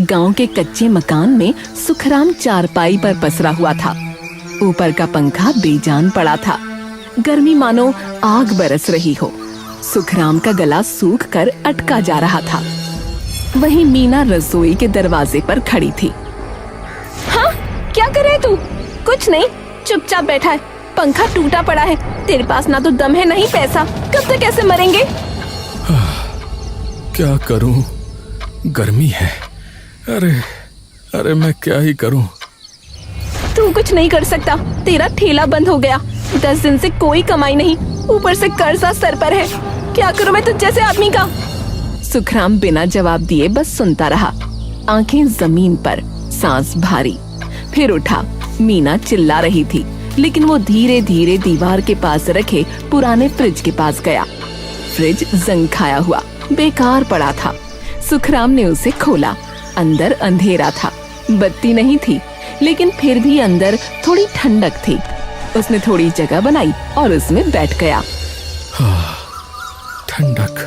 गांव के कच्चे मकान में सुखराम चारपाई पर पसरा हुआ था। ऊपर का पंखा बेजान पड़ा था। गर्मी मानो आग बरस रही हो। सुखराम का गला सूख कर अटका जा रहा था। वहीं मीना रसोई के दरवाजे पर खड़ी थी। हाँ, क्या कर रहे तू? कुछ नहीं, चुपचाप बैठा है। पंखा टूटा पड़ा है। तेरे पास ना तो दम है, नहीं पैसा। कब तक ऐसे मरेंगे? क्या करूं, गर्मी है। अरे मैं क्या ही करूं। तू कुछ नहीं कर सकता। तेरा ठेला बंद हो गया। 10 दिन से कोई कमाई नहीं, ऊपर से कर्जा सर पर है। क्या करूं मैं तुझ जैसे आदमी का? सुखराम बिना जवाब दिए बस सुनता रहा, आंखें जमीन पर, सांस भारी। फिर उठा। मीना चिल्ला रही थी, लेकिन वो धीरे धीरे दीवार के पास रखे पुराने फ्रिज के पास गया। फ्रिज जंग खाया हुआ बेकार पड़ा था। सुखराम ने उसे खोला। अंदर अंधेरा था, बत्ती नहीं थी, लेकिन फिर भी अंदर थोड़ी ठंडक थी। उसने थोड़ी जगह बनाई और उसमें बैठ गया। ठंडक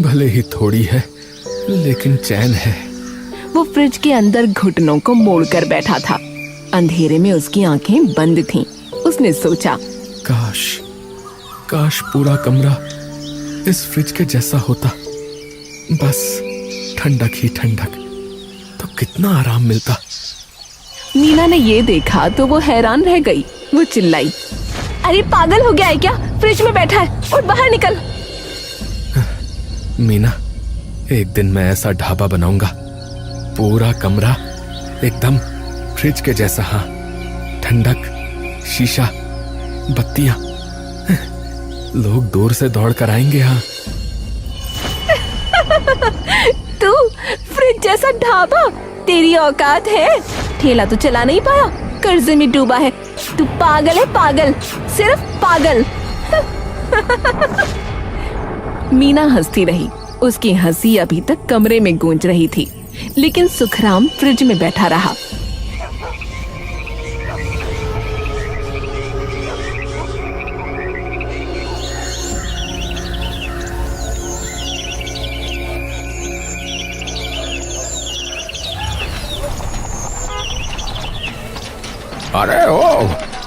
भले ही थोड़ी है, लेकिन चैन है। वो फ्रिज के अंदर घुटनों को मोड़कर बैठा था। अंधेरे में उसकी आंखें बंद थीं। उसने सोचा, काश पूरा कमरा इस फ्रिज के जैसा होता। बस ठंडक ही ठंडक, तो कितना आराम मिलता। मीना ने ये देखा तो वो हैरान रह गई। वो चिल्लाई, अरे पागल हो गया है क्या? फ्रिज में बैठा है, उठ बाहर निकल। मीना, एक दिन मैं ऐसा ढाबा बनाऊंगा, पूरा कमरा एकदम फ्रिज के जैसा। हाँ, ठंडक, शीशा, बत्तियां, लोग दूर से दौड़ कर आएंगे। हाँ। तू फ्रिज जैसा ढाबा? तेरी औकात है? ठेला तो चला नहीं पाया, कर्जे में डूबा है। तू पागल है, पागल, सिर्फ पागल। मीना हंसती रही। उसकी हंसी अभी तक कमरे में गूंज रही थी, लेकिन सुखराम फ्रिज में बैठा रहा।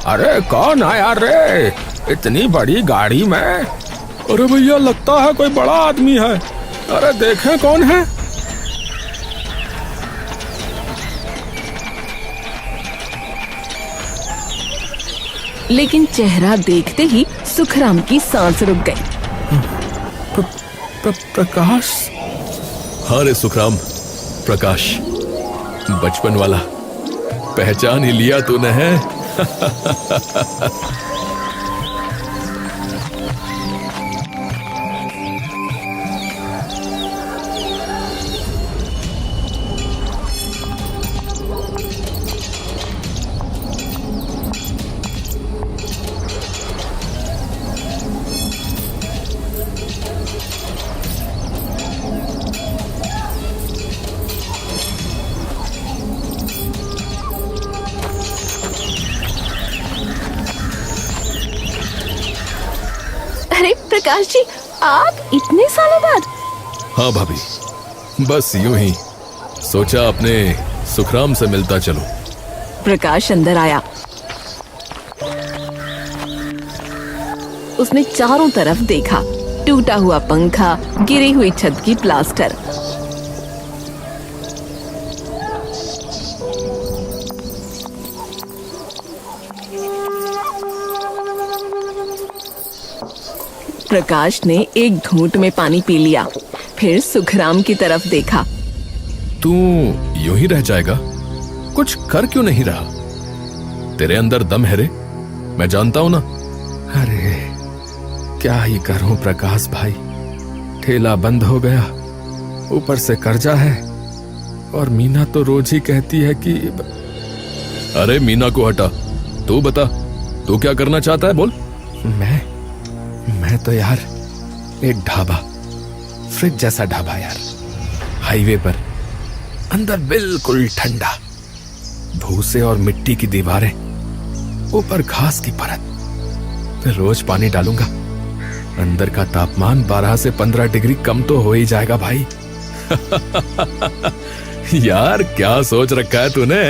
अरे कौन आया रे इतनी बड़ी गाड़ी में? अरे भैया, लगता है कोई बड़ा आदमी है। अरे देखें कौन है। लेकिन चेहरा देखते ही सुखराम की सांस रुक गई। प्रकाश? हाँ रे सुखराम, प्रकाश, बचपन वाला। पहचान ही लिया तूने है। अरे प्रकाश जी, आप इतने सालों बाद? हाँ भाभी, बस यूं ही सोचा अपने सुखराम से मिलता चलूं। प्रकाश अंदर आया। उसने चारों तरफ देखा। टूटा हुआ पंखा, गिरी हुई छत की प्लास्टर। प्रकाश ने एक घूंट में पानी पी लिया, फिर सुखराम की तरफ देखा। तू यूं ही रह जाएगा? कुछ कर क्यों नहीं रहा? तेरे अंदर दम है रे, मैं जानता हूं ना। अरे क्या ही करूं प्रकाश भाई, ठेला बंद हो गया, ऊपर से कर्जा है, और मीना तो रोज ही कहती है कि। अरे मीना को हटा, तू बता, तू क्या करना चाहता है, बोल। मैं तो यार एक ढाबा, फ्रिज जैसा ढाबा यार, हाईवे पर, अंदर बिल्कुल ठंडा, भूसे और मिट्टी की दीवारें, ऊपर घास की परत। फिर रोज पानी डालूंगा, अंदर का तापमान 12 से 15 डिग्री कम तो हो ही जाएगा भाई। यार क्या सोच रखा है तूने?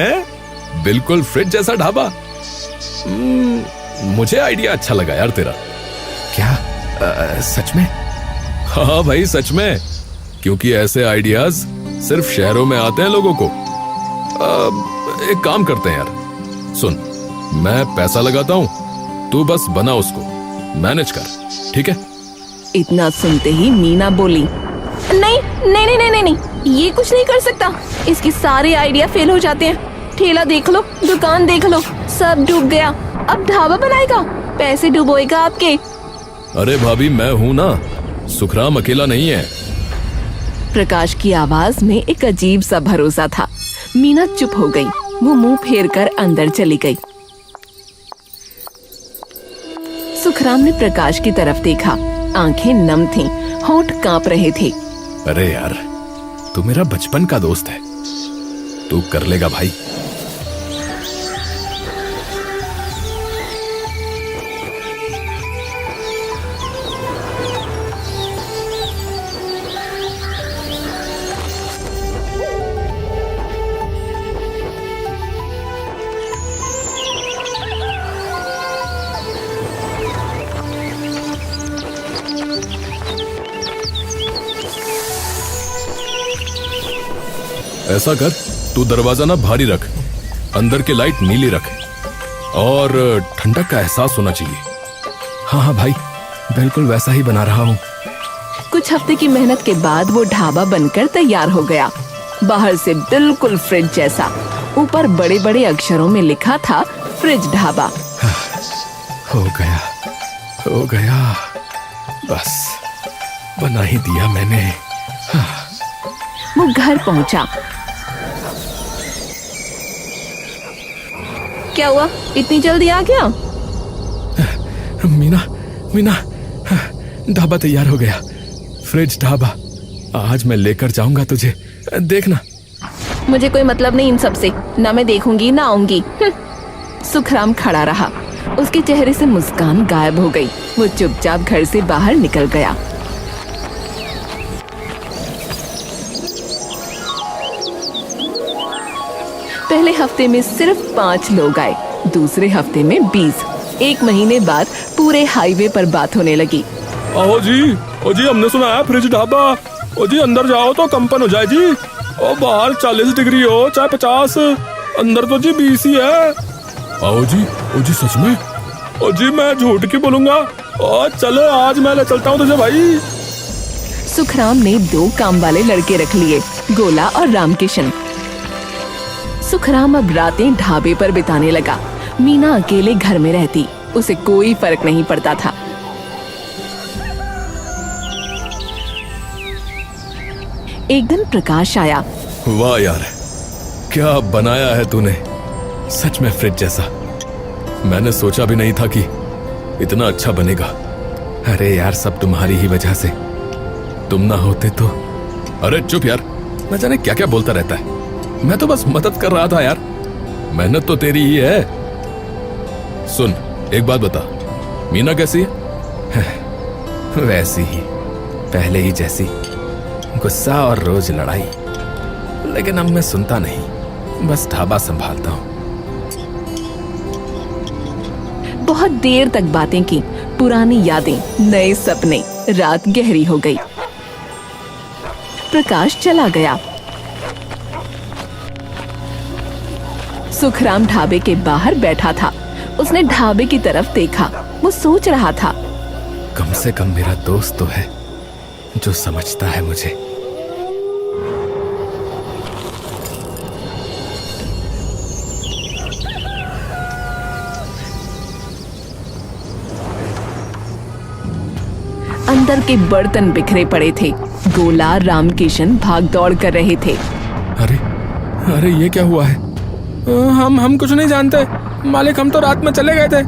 बिल्कुल फ्रिज जैसा ढाबा। मुझे आइडिया अच्छा लगा यार तेरा। क्या सच में? हाँ भाई सच में, क्योंकि ऐसे आइडियाज सिर्फ शहरों में आते हैं लोगों को। एक काम करते हैं यार, सुन, मैं पैसा लगाता हूं, तू बस बना उसको, मैनेज कर, ठीक है? इतना सुनते ही मीना बोली, नहीं नहीं नहीं नहीं नहीं नहीं, ये कुछ नहीं कर सकता। इसके सारे आइडिया फेल हो जाते हैं। ठेला देख लो, दुकान देख लो, सब डूब गया। अब ढाबा बनाएगा, पैसे डुबोएगा आपके। अरे भाभी मैं हूं ना, सुखराम अकेला नहीं है। प्रकाश की आवाज में एक अजीब सा भरोसा था। मीना चुप हो गई। वो मुंह फेर कर अंदर चली गई। सुखराम ने प्रकाश की तरफ देखा। आंखें नम थीं, होंठ कांप रहे थे। अरे यार, तू मेरा बचपन का दोस्त है, तू कर लेगा भाई। ऐसा कर, तू दरवाजा ना भारी रख, अंदर की लाइट नीली रख, और ठंडक का एहसास होना चाहिए। हाँ हाँ भाई, बिल्कुल वैसा ही बना रहा हूँ। कुछ हफ्ते की मेहनत के बाद वो ढाबा बनकर तैयार हो गया। बाहर से बिल्कुल फ्रिज जैसा, ऊपर बड़े बड़े अक्षरों में लिखा था फ्रिज ढाबा। हो गया, हो गया, बस बना ही दिया मैंने। वो घर पहुंचा। क्या हुआ, इतनी जल्दी आ गया? मीना, मीना, ढाबा तैयार हो गया, फ्रिज ढाबा। आज मैं लेकर जाऊंगा तुझे, देखना। मुझे कोई मतलब नहीं इन सब से, ना मैं देखूंगी ना आऊंगी। सुखराम खड़ा रहा। उसके चेहरे से मुस्कान गायब हो गई। वो चुपचाप घर से बाहर निकल गया। पहले हफ्ते में सिर्फ 5 लोग आए, दूसरे हफ्ते में 20। 1 महीने बाद पूरे हाईवे पर बात होने लगी। आओ जी, ओ जी, हमने सुना है फ्रिज ढाबा। ओ जी, अंदर जाओ तो कंपन हो जाए जी। ओ बाहर 40 डिग्री हो चाहे 50, अंदर तो जी 20 ही है। आओ जी, ओ जी सच में? ओ जी मैं झूठ क्यों बोलूंगा? ओ चलो आज मैं ले चलता हूँ तुझे भाई। सुखराम ने 2 काम वाले लड़के रख लिए, गोला और रामकिशन। सुखराम अब रातें ढाबे पर बिताने लगा। मीना अकेले घर में रहती, उसे कोई फर्क नहीं पड़ता था। एक दिन प्रकाश आया। वाह यार, क्या बनाया है तूने, सच में फ्रिज जैसा। मैंने सोचा भी नहीं था कि इतना अच्छा बनेगा। अरे यार, सब तुम्हारी ही वजह से, तुम ना होते तो। अरे चुप यार, न जाने क्या क्या बोलता रहता है। मैं तो बस मदद कर रहा था यार, मेहनत तो तेरी ही है। सुन, एक बात बता, मीना कैसी है? वैसी ही, पहले ही जैसी, गुस्सा और रोज लड़ाई। लेकिन अब मैं सुनता नहीं, बस ढाबा संभालता हूँ। बहुत देर तक बातें की, पुरानी यादें, नए सपने। रात गहरी हो गई। प्रकाश चला गया। सुखराम ढाबे के बाहर बैठा था। उसने ढाबे की तरफ देखा। वो सोच रहा था, कम से कम मेरा दोस्त तो है जो समझता है मुझे। अंदर के बर्तन बिखरे पड़े थे। गोला, रामकिशन भाग दौड़ कर रहे थे। अरे अरे, ये क्या हुआ है? हम कुछ नहीं जानते मालिक, हम तो रात में चले गए थे।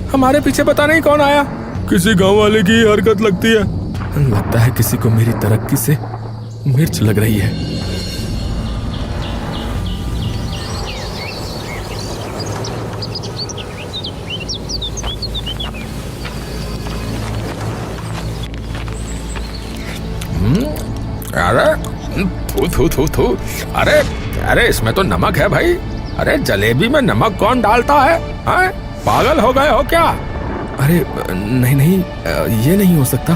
हमारे पीछे पता नहीं कौन आया। किसी गांव वाले की हरकत लगती है। लगता है किसी को मेरी तरक्की से मिर्च लग रही है। अरे थू थू थू थू। अरे अरे इसमें तो नमक है भाई। अरे जलेबी में नमक कौन डालता है? हाँ? पागल हो गए हो क्या? अरे नहीं नहीं, ये नहीं हो सकता।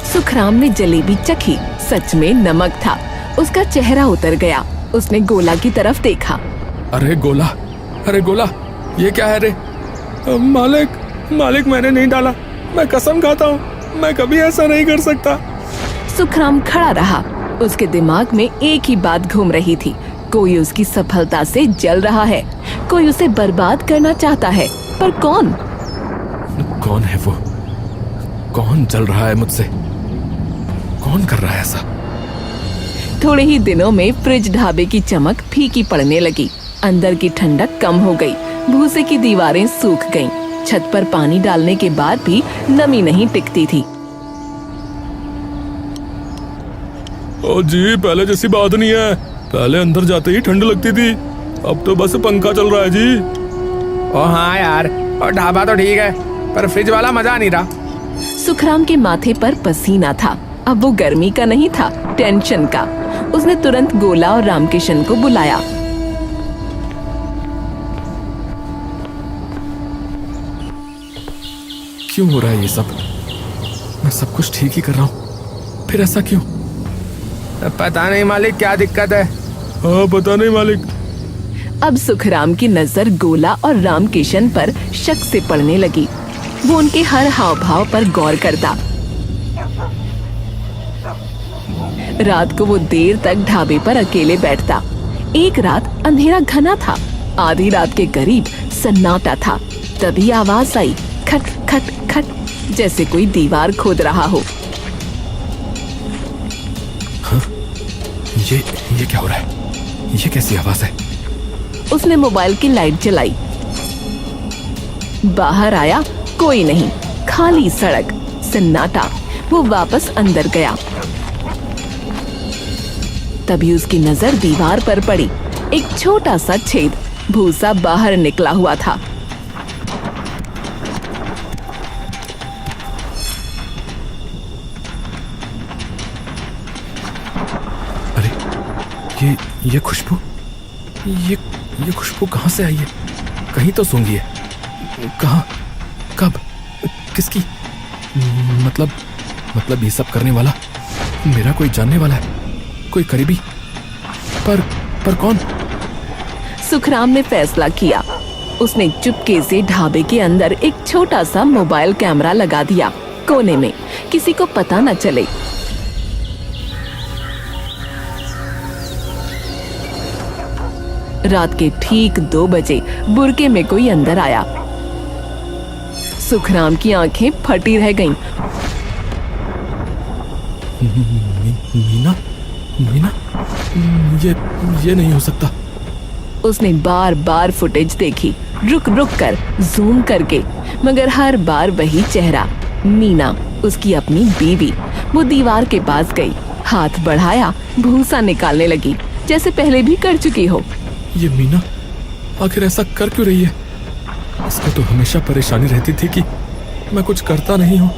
सुखराम ने जलेबी चखी। सच में नमक था। उसका चेहरा उतर गया। उसने गोला की तरफ देखा। अरे गोला, अरे गोला, ये क्या है रे? मालिक, मालिक मैंने नहीं डाला। मैं कसम खाता हूँ, मैं कभी ऐसा नहीं कर सकता। सुखराम खड़ा रहा। उसके दिमाग में एक ही बात घूम रही थी। कोई उसकी सफलता से जल रहा है, कोई उसे बर्बाद करना चाहता है, पर कौन? कौन है वो? कौन जल रहा है मुझसे? कौन कर रहा है ऐसा? थोड़े ही दिनों में फ्रिज ढाबे की चमक फीकी पड़ने लगी। अंदर की ठंडक कम हो गई। भूसे की दीवारें सूख गईं। छत पर पानी डालने के बाद भी नमी नहीं टिकती थी। ओ जी, पहले जैसी बात नहीं है। पहले अंदर जाते ही ठंड लगती थी, अब तो बस पंखा चल रहा है जी। ओ हाँ यार, और ढाबा तो ठीक है, पर फ्रिज वाला मजा नहीं रहा। सुखराम के माथे पर पसीना था। अब वो गर्मी का नहीं था, टेंशन का। उसने तुरंत गोला और रामकिशन को बुलाया। क्यों हो रहा है ये सब? मैं सब कुछ ठीक ही कर रहा हूँ, फिर ऐसा क्यों? पता नहीं मालिक, क्या दिक्कत है? हाँ पता नहीं मालिक। अब सुखराम की नजर गोला और रामकिशन पर शक से पड़ने लगी। वो उनके हर हाव भाव पर गौर करता। रात को वो देर तक ढाबे पर अकेले बैठता। एक रात अंधेरा घना था। आधी रात के करीब सन्नाटा था। तभी आवाज आई, खट खट खट, जैसे कोई दीवार खोद रहा हो। हाँ? ये क्या हो रहा है? ये कैसी आवाज है? उसने मोबाइल की लाइट जलाई। बाहर आया, कोई नहीं, खाली सड़क, सन्नाटा। वो वापस अंदर गया। तभी उसकी नजर दीवार पर पड़ी। एक छोटा सा छेद, भूसा बाहर निकला हुआ था। अरे ये खुशबू, ये खुशबू कहाँ से आई है? कहीं तो सूंघी है। कहाँ? कब? किसकी? मतलब ये सब करने वाला मेरा कोई जानने वाला है, कोई करीबी। पर कौन? सुखराम ने फैसला किया। उसने चुपके से ढाबे के अंदर एक छोटा सा मोबाइल कैमरा लगा दिया, कोने में, किसी को पता न चले। रात के ठीक 2 बजे बुरके में कोई अंदर आया। सुखराम की आंखें फटी रह गईं। मीना, मीना, ये नहीं हो सकता। उसने बार बार फुटेज देखी, रुक रुक कर, जूम करके, मगर हर बार वही चेहरा, मीना, उसकी अपनी बीवी। वो दीवार के पास गई, हाथ बढ़ाया, भूसा निकालने लगी, जैसे पहले भी कर चुकी हो। ये मीना आखिर ऐसा कर क्यों रही है? इसको तो हमेशा परेशानी रहती थी कि मैं कुछ करता नहीं हूँ।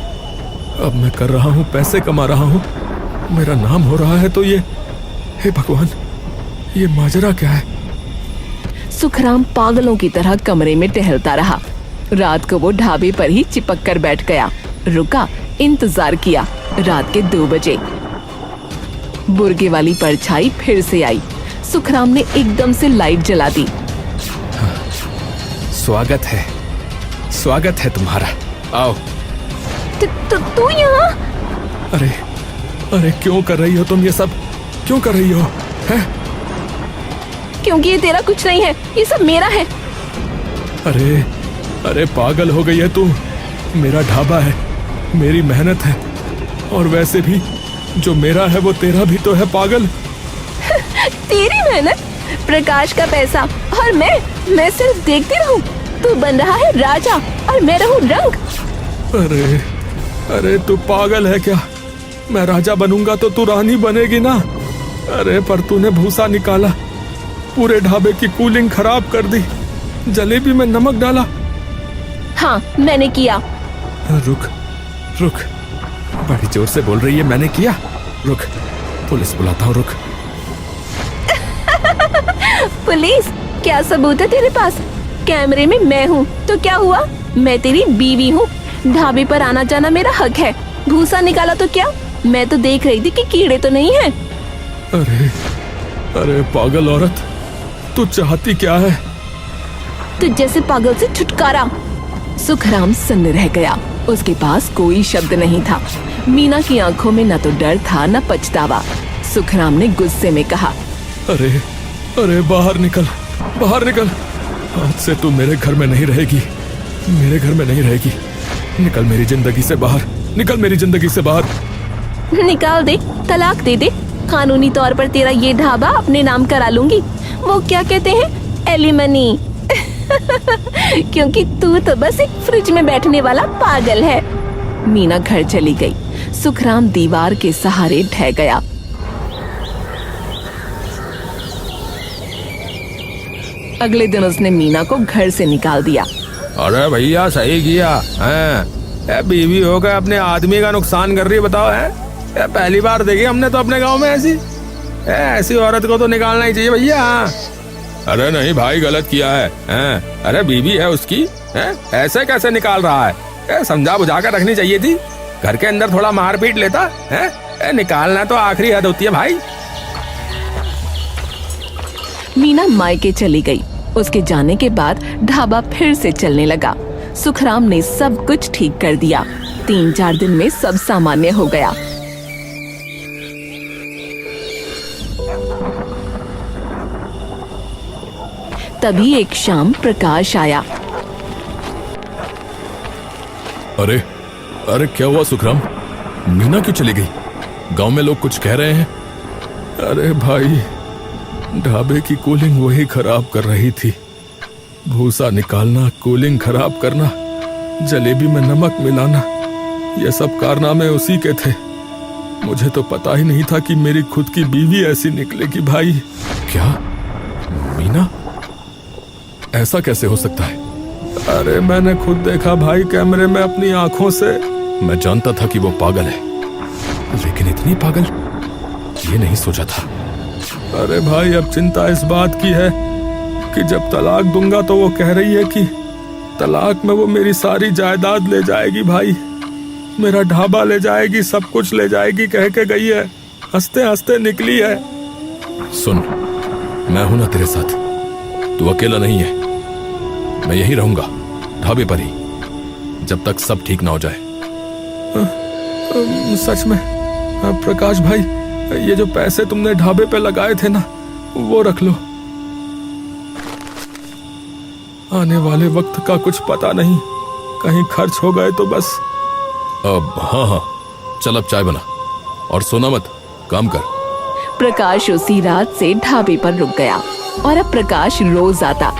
अब मैं कर रहा हूँ, पैसे कमा रहा हूँ, मेरा नाम हो रहा है, तो ये, हे भगवान, ये माजरा क्या है? सुखराम पागलों की तरह कमरे में टहलता रहा। रात को वो ढाबे पर ही चिपक कर बैठ गया। रुका, इंतजार किया। रात के 2 बजे बुर्गे वाली परछाई फिर से आई। सुखराम ने एकदम से लाइट जला दी। स्वागत है तुम्हारा, आओ। तू यहाँ? अरे क्यों कर रही हो तुम ये सब? क्यों कर रही हो? हैं? क्योंकि ये तेरा कुछ नहीं है, ये सब मेरा है। अरे पागल हो गई है तू। मेरा ढाबा है, मेरी मेहनत है, और वैसे भी जो मेरा है वो तेरा भी तो है, पागल। तेरी मेहनत, प्रकाश का पैसा, और मैं सिर्फ देखती रहूं। तू बन रहा है राजा और मैं रहूं रंक। अरे तू पागल है क्या? मैं राजा बनूंगा तो तू रानी बनेगी ना। अरे पर तूने भूसा निकाला, पूरे ढाबे की कूलिंग खराब कर दी, जलेबी में नमक डाला। हाँ, मैंने किया। रुक, बड़ी जोर से बोल रही है, मैंने किया। रुक, पुलिस बुलाता हूँ, रुक। पुलिस? क्या सबूत है तेरे पास? कैमरे में मैं हूँ तो क्या हुआ? मैं तेरी बीवी हूँ। ढाबे पर आना जाना मेरा हक है। भूसा निकाला तो क्या? मैं तो देख रही थी कि कीड़े तो नहीं हैं। अरे अरे पागल औरत, तू चाहती क्या है? तुझ जैसे पागल से छुटकारा। सुखराम सन्न रह गया। उसके पास कोई शब्द नहीं था। मीना की आंखों में न तो डर था न पछतावा। सुखराम ने गुस्से में कहा, अरे अरे बाहर निकल, बाहर निकल। आज से तू मेरे घर में नहीं रहेगी, मेरे घर में नहीं रहेगी। निकल मेरी जिंदगी से बाहर, निकल मेरी जिंदगी से बाहर। निकाल दे, तलाक दे दे। कानूनी तौर पर तेरा ये ढाबा अपने नाम करा लूंगी। वो क्या कहते हैं, एलिमनी। क्योंकि तू तो बस एक फ्रिज में बैठने वाला पागल है। मीना घर चली गई। सुखराम दीवार के सहारे ढह गया। अगले दिन उसने मीना को घर से निकाल दिया। अरे भैया सही किया है। बीवी होकर अपने आदमी का नुकसान कर रही है, बताओ है। पहली बार देखी हमने तो अपने गांव में ऐसी औरत को तो निकालना ही चाहिए भैया। अरे नहीं भाई, गलत किया है। अरे बीवी है उसकी, ऐसे कैसे निकाल रहा है? समझा बुझा कर रखनी चाहिए थी। घर के अंदर थोड़ा मार पीट लेता है। निकालना तो आखिरी हद होती है भाई। मीना मायके चली गई। उसके जाने के बाद ढाबा फिर से चलने लगा। सुखराम ने सब कुछ ठीक कर दिया। 3-4 दिन में सब सामान्य हो गया। तभी एक शाम प्रकाश आया। अरे अरे क्या हुआ सुखराम? मीना क्यों चली गई? गांव में लोग कुछ कह रहे हैं। अरे भाई, ढाबे की कूलिंग वही खराब कर रही थी। भूसा निकालना, कूलिंग खराब करना, जलेबी में नमक मिलाना, ये सब कारनामे उसी के थे। मुझे तो पता ही नहीं था कि मेरी खुद की बीवी ऐसी निकलेगी भाई। क्या मीना? ऐसा कैसे हो सकता है? अरे मैंने खुद देखा भाई, कैमरे में अपनी आंखों से। मैं जानता था कि वो पागल है, लेकिन इतनी पागल ये नहीं सोचा था। अरे भाई, अब चिंता इस बात की है कि जब तलाक दूंगा तो वो कह रही है कि तलाक में वो मेरी सारी जायदाद ले जाएगी भाई। मेरा ढाबा ले जाएगी, सब कुछ ले जाएगी कह के गई है। हंसते हंसते निकली है। सुन, मैं हूं ना तेरे साथ, तू अकेला नहीं है। मैं यहीं रहूंगा, ढाबे पर ही, जब तक सब ठीक ना हो जाए। सच में? प्रकाश भाई, ये जो पैसे तुमने ढाबे पे लगाए थे ना, वो रख लो। आने वाले वक्त का कुछ पता नहीं, कहीं खर्च हो गए तो बस। अब हाँ, चल अब चाय बना और सोना मत, काम कर। प्रकाश उसी रात से ढाबे पर रुक गया और अब प्रकाश रोज आता।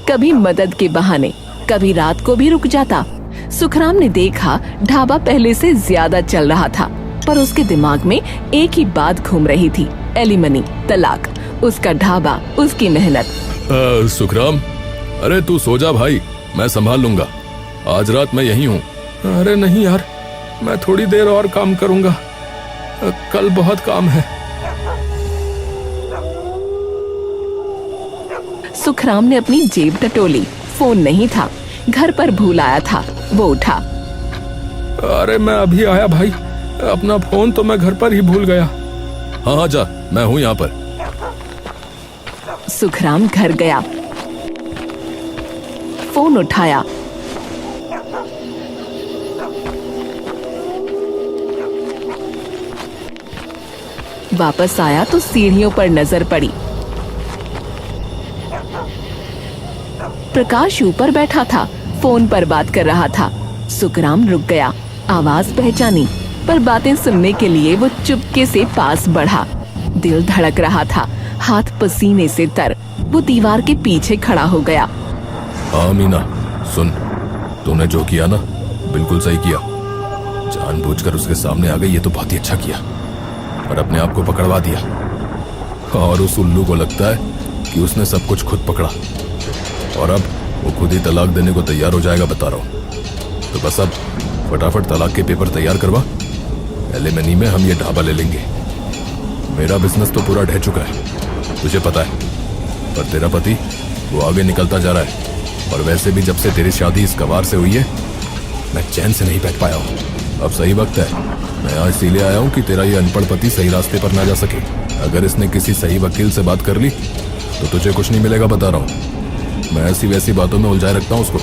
कभी मदद के बहाने, कभी रात को भी रुक जाता। सुखराम ने देखा ढाबा पहले से ज्यादा चल रहा था, पर उसके दिमाग में एक ही बात घूम रही थी, एलिमनी, तलाक, उसका ढाबा, उसकी मेहनत। सुखराम, अरे तू सो जा भाई, मैं संभाल लूंगा। आज रात मैं यहीं हूँ। अरे नहीं यार, मैं थोड़ी देर और काम करूंगा, कल बहुत काम है। सुखराम ने अपनी जेब टटोली। फोन नहीं था, घर पर भूल आया था। वो उठा। अरे मैं अभी आया भाई, अपना फोन तो मैं घर पर ही भूल गया। हाँ हाँ जा, मैं हूँ यहाँ पर। सुखराम घर गया, फोन उठाया। वापस आया तो सीढ़ियों पर नजर पड़ी। प्रकाश ऊपर बैठा था, फोन पर बात कर रहा था। सुखराम रुक गया, आवाज पहचानी, पर बातें सुनने के लिए वो चुपके से पास बढ़ा। दिल धड़क रहा था, हाथ पसीने से तर। वो दीवार के पीछे खड़ा हो गया। हाँ मीना, सुन, तूने जो किया ना, बिल्कुल सही किया। जानबूझकर उसके सामने आ गई, ये तो बहुत ही अच्छा किया, और अपने आप को पकड़वा दिया। और उस उल्लू को लगता है कि उसने सब कुछ खुद पकड़ा और अब वो खुद ही तलाक देने को तैयार हो जाएगा, बता रहा हूं। तो बस अब फटाफट तलाक के पेपर तैयार करवा, एलिमनी में हम ये ढाबा ले लेंगे। मेरा बिजनेस तो पूरा ढह चुका है, तुझे पता है, पर तेरा पति वो आगे निकलता जा रहा है। और वैसे भी जब से तेरी शादी इस गवार से हुई है, मैं चैन से नहीं बैठ पाया हूँ। अब सही वक्त है, मैं आज इसीलिए आया हूँ कि तेरा ये अनपढ़ पति सही रास्ते पर ना जा सके। अगर इसने किसी सही वकील से बात कर ली तो तुझे कुछ नहीं मिलेगा, बता रहा हूँ। मैं ऐसी वैसी बातों में उलझाए रखता हूँ उसको।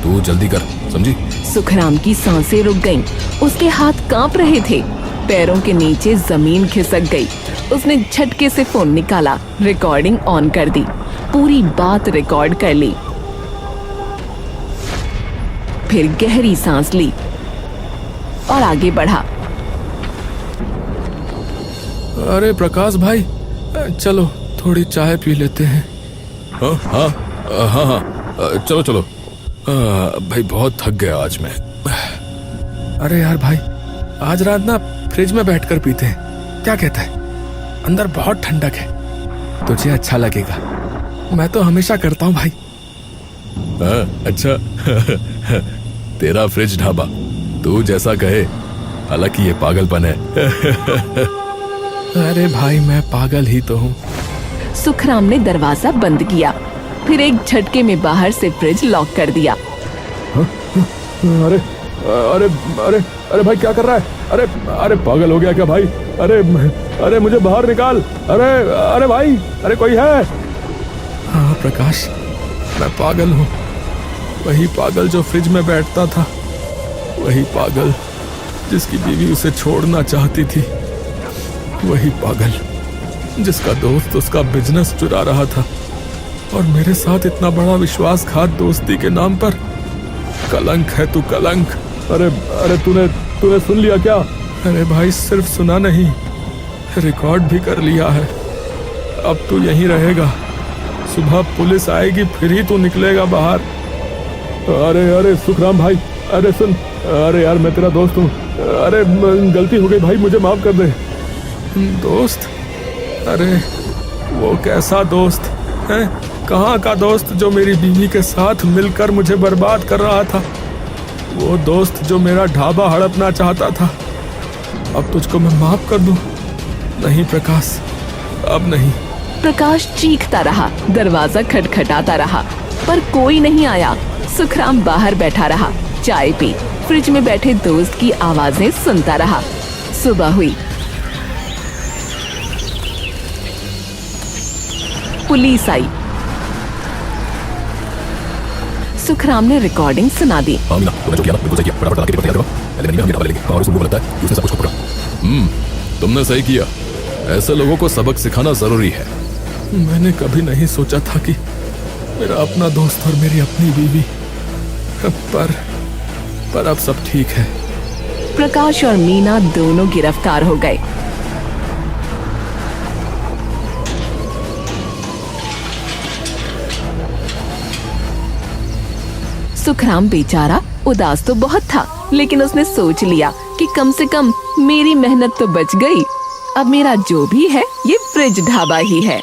तू जल्दी कर, समझी? सुखराम की सांसें रुक गईं। उसके हाथ कांप रहे थे, पैरों के नीचे जमीन खिसक गई। उसने झटके से फोन निकाला, रिकॉर्डिंग ऑन कर दी, पूरी बात रिकॉर्ड कर ली। फिर गहरी सांस ली और आगे बढ़ा। अरे प्रकाश भाई, चलो थोड़ी चाय पी लेते हैं। हाँ हाँ हाँ हाँ, चलो चलो। भाई बहुत थक गया आज मैं। अरे यार भाई, आज रात ना फ्रिज में बैठकर पीते हैं, क्या कहता है? अंदर बहुत ठंडक है, तुझे अच्छा लगेगा। मैं तो हमेशा करता हूँ भाई। हाँ, अच्छा। तेरा फ्रिज ढाबा, तू जैसा कहे। हालांकि ये पागलपन है। अरे भाई, मैं पागल ही तो हूँ। सुखराम ने दरवाजा बंद किया, फिर एक झटके में बाहर से फ्रिज लॉक कर दिया। अरे अरे अरे अरे भाई, क्या कर रहा है? अरे अरे पागल हो गया क्या भाई? अरे अरे मुझे बाहर निकाल। अरे अरे भाई, अरे कोई है? हाँ प्रकाश, मैं पागल हूँ। वही पागल जो फ्रिज में बैठता था, वही पागल जिसकी बीवी उसे छोड़ना चाहती थी, वही पागल जिसका दोस्त उसका बिजनेस चुरा रहा था, और मेरे साथ इतना बड़ा विश्वासघात दोस्ती के नाम पर। कलंक है तू, कलंक। अरे अरे तूने सुन लिया क्या? अरे भाई, सिर्फ सुना नहीं, रिकॉर्ड भी कर लिया है। अब तू यहीं रहेगा, सुबह पुलिस आएगी फिर ही तू निकलेगा बाहर। अरे अरे सुखराम भाई, अरे सुन। अरे यार, मैं तेरा दोस्त हूँ। अरे गलती हो गई भाई, मुझे माफ कर दे। दोस्त? अरे वो कैसा दोस्त है? कहाँ का दोस्त जो मेरी बीवी के साथ मिलकर मुझे बर्बाद कर रहा था? वो दोस्त जो मेरा ढाबा हड़पना चाहता था। अब तुझको मैं माफ कर दूं? नहीं प्रकाश, अब नहीं। प्रकाश चीखता रहा, दरवाजा खटखटाता रहा, पर कोई नहीं आया। सुखराम बाहर बैठा रहा, चाय पी, फ्रिज में बैठे दोस्त की आवाजें सुनता रहा। सुबह हुई, पुलिस आई। सुखराम ने रिकॉर्डिंग सुना दी। हाँ मीना, तुमने जो किया ना बिल्कुल सही किया। फटाफट तलाक के पेपर तैयार करवा, एलिमनी में हम ये ढाबा ले लेंगे। और उसको लगता है कि उसने सब कुछ खुद पकड़ा। तुमने सही किया। ऐसे लोगों को सबक सिखाना जरूरी है। मैंने कभी नहीं सोचा था कि मेरा अपना दोस्त और मेरी अपनी बीवी, पर अब सब ठीक है। प्रकाश और मीना दोनों गिरफ्तार हो गए। सुखराम बेचारा उदास तो बहुत था, लेकिन उसने सोच लिया कि कम से कम मेरी मेहनत तो बच गई। अब मेरा जो भी है ये फ्रिज ढाबा ही है।